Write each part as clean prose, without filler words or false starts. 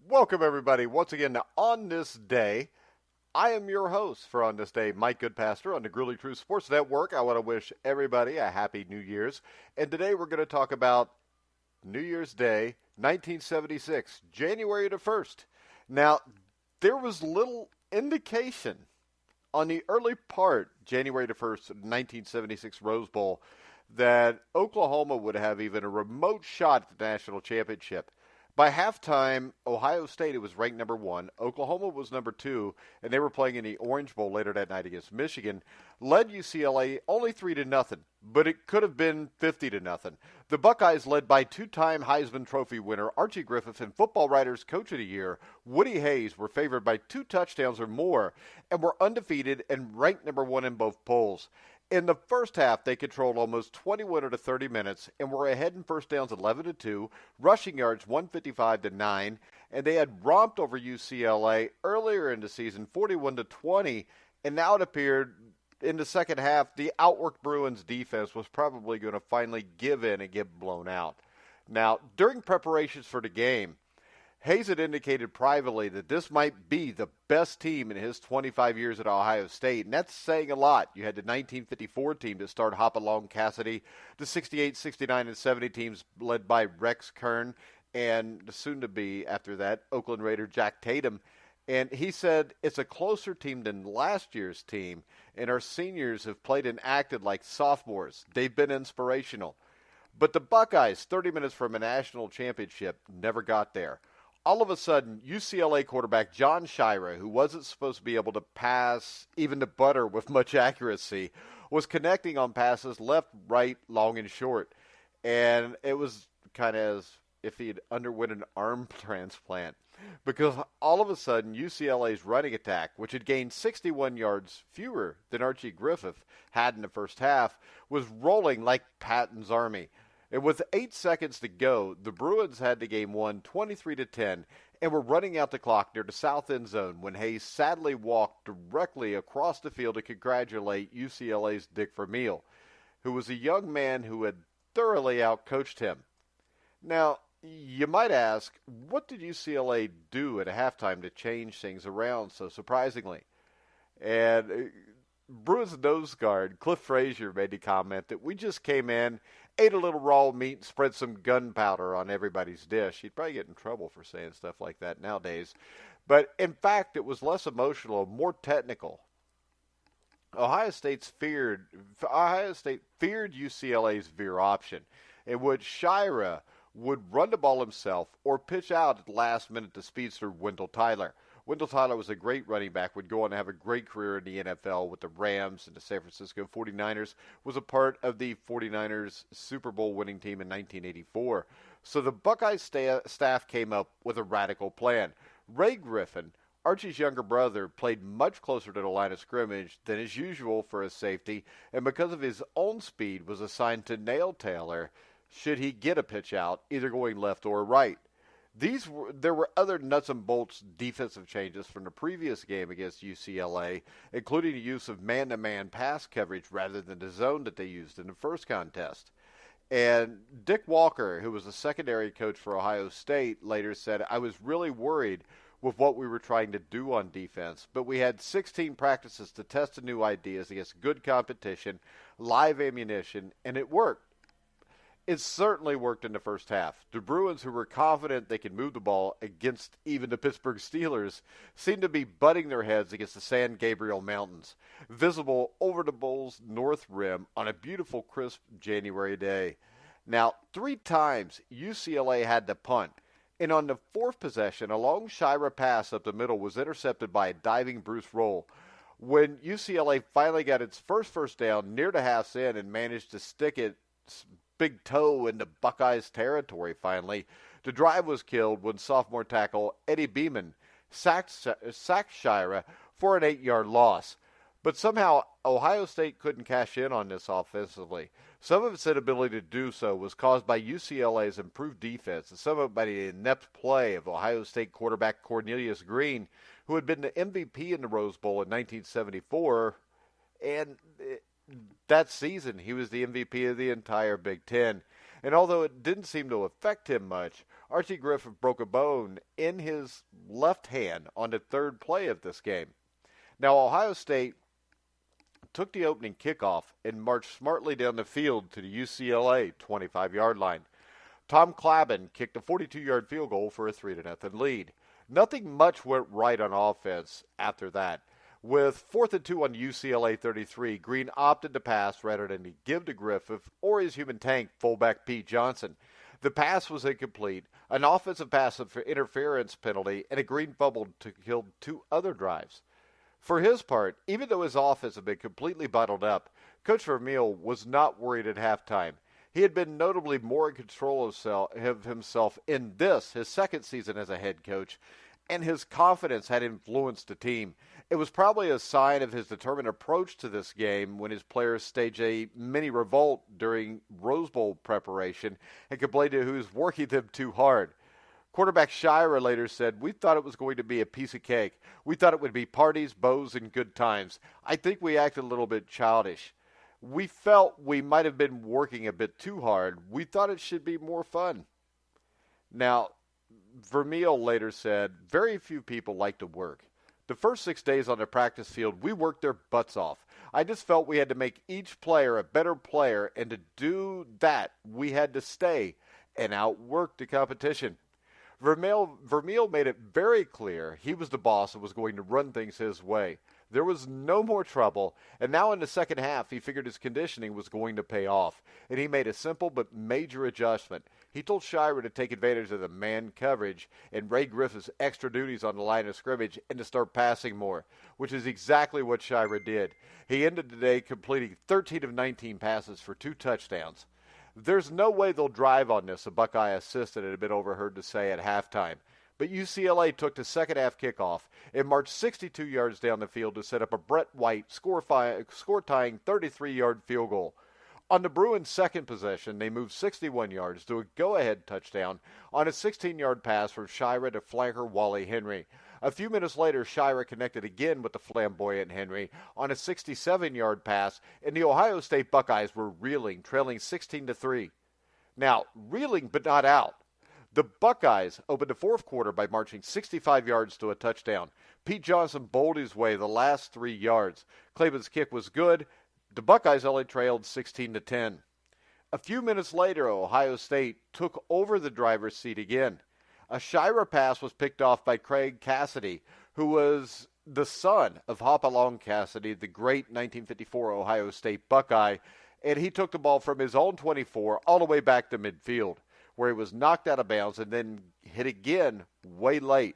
Welcome, everybody, once again to On This Day. I am your host for On This Day, Mike Goodpaster on the Gruely True Sports Network. I want to wish everybody a happy New Year's. And today we're going to talk about New Year's Day, 1976, January the 1st. Now, there was little indication on the early part, January the 1st, 1976 Rose Bowl, that Oklahoma would have even a remote shot at the national championship. By halftime, Ohio State was ranked number 1, Oklahoma was number 2, and they were playing in the Orange Bowl later that night against Michigan. Led UCLA only 3-0, but it could have been 50-0. The Buckeyes, led by two-time Heisman Trophy winner Archie Griffith and Football Writers Coach of the Year Woody Hayes, were favored by 2 touchdowns or more and were undefeated and ranked number 1 in both polls. In the first half, they controlled almost 21 of the 30 minutes and were ahead in first downs 11-2, rushing yards 155-9, and they had romped over UCLA earlier in the season 41-20, and now it appeared in the second half the outworked Bruins defense was probably going to finally give in and get blown out. Now, during preparations for the game, Hayes had indicated privately that this might be the best team in his 25 years at Ohio State, and that's saying a lot. You had the 1954 team to start Hopalong Cassidy, the 68, 69, and 70 teams led by Rex Kern, and the soon-to-be, after that, Oakland Raider Jack Tatum. And he said, it's a closer team than last year's team, and our seniors have played and acted like sophomores. They've been inspirational. But the Buckeyes, 30 minutes from a national championship, never got there. All of a sudden, UCLA quarterback John Shira, who wasn't supposed to be able to pass even the butter with much accuracy, was connecting on passes left, right, long, and short. And it was kind of as if he had underwent an arm transplant. Because all of a sudden, UCLA's running attack, which had gained 61 yards fewer than Archie Griffith had in the first half, was rolling like Patton's Army. And with 8 seconds to go, the Bruins had the game won 23-10 and were running out the clock near the south end zone when Hayes sadly walked directly across the field to congratulate UCLA's Dick Vermeil, who was a young man who had thoroughly outcoached him. Now, you might ask, what did UCLA do at halftime to change things around so surprisingly? And Bruins nose guard Cliff Frazier made the comment that we just came in, ate a little raw meat, and spread some gunpowder on everybody's dish. He'd probably get in trouble for saying stuff like that nowadays. But in fact, it was less emotional, more technical. Ohio State feared UCLA's veer option, in which Shira would run the ball himself or pitch out at the last minute to speedster Wendell Tyler. Wendell Tyler was a great running back, would go on to have a great career in the NFL with the Rams and the San Francisco 49ers, was a part of the 49ers Super Bowl winning team in 1984. So the Buckeye staff came up with a radical plan. Ray Griffin, Archie's younger brother, played much closer to the line of scrimmage than is usual for a safety, and because of his own speed was assigned to nail Taylor should he get a pitch out, either going left or right. There were other nuts and bolts defensive changes from the previous game against UCLA, including the use of man-to-man pass coverage rather than the zone that they used in the first contest. And Dick Walker, who was the secondary coach for Ohio State, later said, I was really worried with what we were trying to do on defense, but we had 16 practices to test the new ideas against good competition, live ammunition, and it worked. It certainly worked in the first half. The Bruins, who were confident they could move the ball against even the Pittsburgh Steelers, seemed to be butting their heads against the San Gabriel Mountains, visible over the Bowl's north rim on a beautiful, crisp January day. Now, 3 times UCLA had to punt, and on the 4th possession, a long Shira pass up the middle was intercepted by a diving Bruce Roll. When UCLA finally got its first down near the half's end and managed to stick its big toe into Buckeyes territory finally, the drive was killed when sophomore tackle Eddie Beeman sacked Shira for an 8-yard loss. But somehow Ohio State couldn't cash in on this offensively. Some of its inability to do so was caused by UCLA's improved defense and some of it by the inept play of Ohio State quarterback Cornelius Green, who had been the MVP in the Rose Bowl in 1974, and that season he was the MVP of the entire Big Ten. And although it didn't seem to affect him much, Archie Griffin broke a bone in his left hand on the third play of this game. Now, Ohio State took the opening kickoff and marched smartly down the field to the UCLA 25-yard line. Tom Clavin kicked a 42-yard field goal for a 3-0 lead. Nothing much went right on offense after that. With 4th and 2 on UCLA 33, Green opted to pass rather than to give to Griffith or his human tank, fullback Pete Johnson. The pass was incomplete, an offensive pass interference penalty, and a Green fumble to kill 2 other drives. For his part, even though his offense had been completely bottled up, Coach Vermeil was not worried at halftime. He had been notably more in control of himself in this, his second season as a head coach, and his confidence had influenced the team. It was probably a sign of his determined approach to this game when his players staged a mini revolt during Rose Bowl preparation and complained to who was working them too hard. Quarterback Shira later said, "We thought it was going to be a piece of cake. We thought it would be parties, bows, and good times. I think we acted a little bit childish. We felt we might have been working a bit too hard. We thought it should be more fun." Now, Vermeil later said, "Very few people like to work. The first 6 days on the practice field, we worked their butts off. I just felt we had to make each player a better player, and to do that, we had to stay and outwork the competition." Vermeil made it very clear he was the boss and was going to run things his way. There was no more trouble, and now in the second half, he figured his conditioning was going to pay off, and he made a simple but major adjustment. He told Shira to take advantage of the man coverage and Ray Griffith's extra duties on the line of scrimmage and to start passing more, which is exactly what Shira did. He ended the day completing 13 of 19 passes for 2 touchdowns. "There's no way they'll drive on this," a Buckeye assistant had been overheard to say at halftime. But UCLA took the second-half kickoff and marched 62 yards down the field to set up a Brett White score-tying 33-yard field goal. On the Bruins' second possession, they moved 61 yards to a go-ahead touchdown on a 16-yard pass from Shira to flanker Wally Henry. A few minutes later, Shira connected again with the flamboyant Henry on a 67-yard pass, and the Ohio State Buckeyes were reeling, trailing 16-3. Now, reeling but not out. The Buckeyes opened the fourth quarter by marching 65 yards to a touchdown. Pete Johnson bowled his way the last 3 yards. Claiborne's kick was good. The Buckeyes only trailed 16-10. A few minutes later, Ohio State took over the driver's seat again. A Shira pass was picked off by Craig Cassidy, who was the son of Hopalong Cassidy, the great 1954 Ohio State Buckeye, and he took the ball from his own 24 all the way back to midfield, where he was knocked out of bounds and then hit again way late.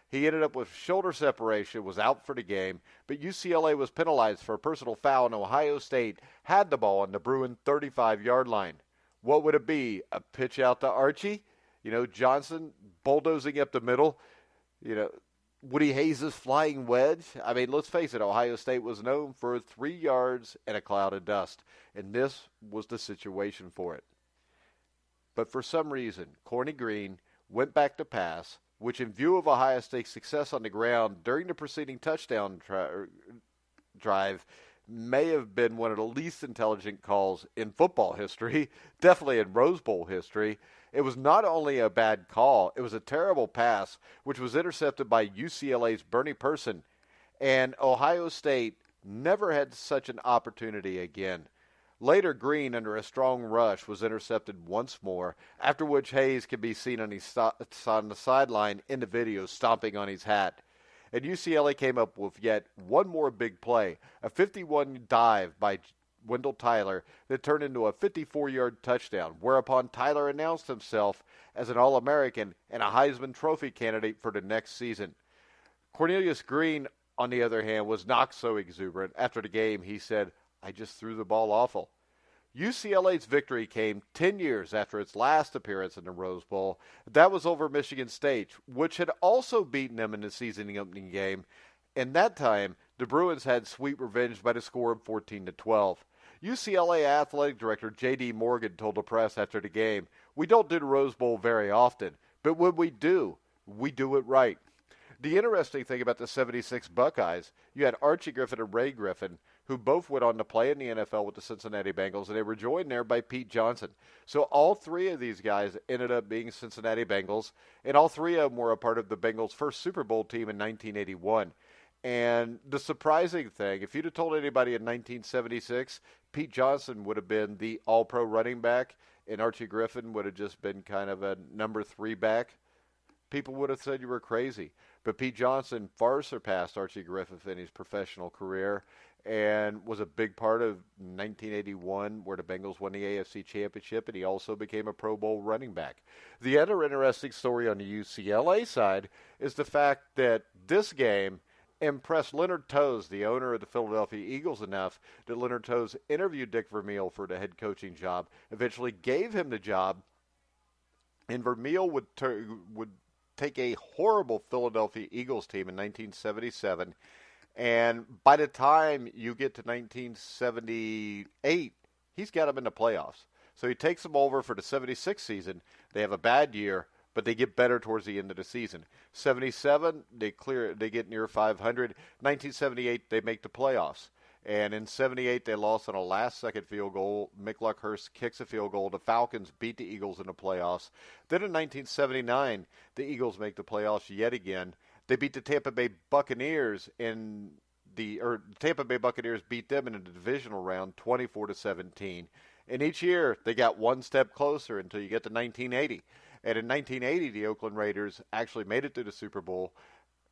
He ended up with shoulder separation, was out for the game, but UCLA was penalized for a personal foul, and Ohio State had the ball on the Bruin 35-yard line. What would it be? A pitch out to Archie? Johnson bulldozing up the middle? Woody Hayes' flying wedge? I mean, let's face it, Ohio State was known for 3 yards and a cloud of dust, and this was the situation for it. But for some reason, Corny Green went back to pass, which in view of Ohio State's success on the ground during the preceding touchdown drive may have been one of the least intelligent calls in football history, definitely in Rose Bowl history. It was not only a bad call, it was a terrible pass, which was intercepted by UCLA's Bernie Person, and Ohio State never had such an opportunity again. Later, Green, under a strong rush, was intercepted once more, after which Hayes could be seen on the sideline in the video stomping on his hat. And UCLA came up with yet one more big play, a 51 dive by Wendell Tyler that turned into a 54-yard touchdown, whereupon Tyler announced himself as an All-American and a Heisman Trophy candidate for the next season. Cornelius Green, on the other hand, was not so exuberant. After the game, he said, "I just threw the ball awful." UCLA's victory came 10 years after its last appearance in the Rose Bowl. That was over Michigan State, which had also beaten them in the season opening game. And that time, the Bruins had sweet revenge by the score of 14-12. UCLA athletic director J.D. Morgan told the press after the game, "We don't do the Rose Bowl very often, but when we do it right." The interesting thing about the 76 Buckeyes, you had Archie Griffin and Ray Griffin, who both went on to play in the NFL with the Cincinnati Bengals, and they were joined there by Pete Johnson. So all three of these guys ended up being Cincinnati Bengals, and all three of them were a part of the Bengals' first Super Bowl team in 1981. And the surprising thing, if you'd have told anybody in 1976, Pete Johnson would have been the all-pro running back, and Archie Griffin would have just been kind of a number 3 back, people would have said you were crazy. But Pete Johnson far surpassed Archie Griffin in his professional career and was a big part of 1981 where the Bengals won the AFC Championship, and he also became a Pro Bowl running back. The other interesting story on the UCLA side is the fact that this game impressed Leonard Toews, the owner of the Philadelphia Eagles, enough that Leonard Toews interviewed Dick Vermeil for the head coaching job, eventually gave him the job, and Vermeil would take a horrible Philadelphia Eagles team in 1977, and by the time you get to 1978, he's got them in the playoffs. So he takes them over for the 76 season. They have a bad year, but they get better towards the end of the season. 77, they get near 500. 1978, they make the playoffs. And in 78, they lost on a last-second field goal. Mick Luckhurst kicks a field goal. The Falcons beat the Eagles in the playoffs. Then in 1979, the Eagles make the playoffs yet again. They beat the Tampa Bay Buccaneers Tampa Bay Buccaneers beat them in the divisional round 24-17. And each year, they got one step closer until you get to 1980. And in 1980, the Oakland Raiders actually made it to the Super Bowl,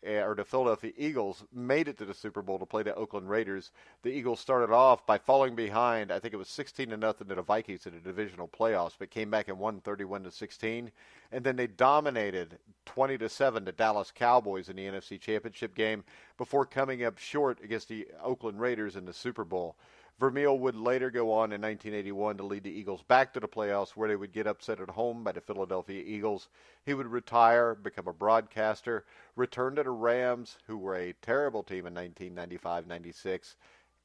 or the Philadelphia Eagles made it to the Super Bowl to play the Oakland Raiders. The Eagles started off by falling behind, I think it was 16-0 to the Vikings in the divisional playoffs, but came back and won 31-16. And then they dominated 20-7 the Dallas Cowboys in the NFC Championship game before coming up short against the Oakland Raiders in the Super Bowl. Vermeil would later go on in 1981 to lead the Eagles back to the playoffs, where they would get upset at home by the Philadelphia Eagles. He would retire, become a broadcaster, return to the Rams, who were a terrible team in 1995-96.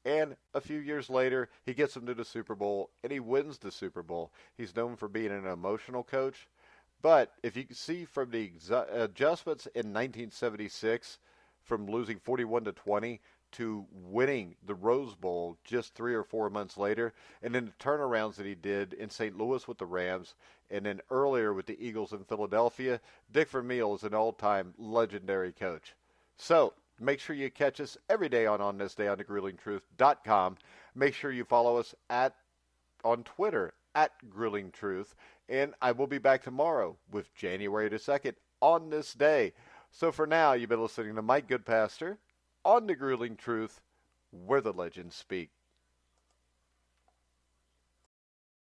And a few years later, he gets them to the Super Bowl, and he wins the Super Bowl. He's known for being an emotional coach. But if you can see from the adjustments in 1976, from losing 41-20 to winning the Rose Bowl just 3 or 4 months later, and then the turnarounds that he did in St. Louis with the Rams, and then earlier with the Eagles in Philadelphia, Dick Vermeil is an all-time legendary coach. So make sure you catch us every day on This Day on thegruelingtruth.com. Make sure you follow us on Twitter at GrillingTruth, and I will be back tomorrow with January the 2nd on this day. So for now, you've been listening to Mike Goodpaster on The Grueling Truth, where the legends speak.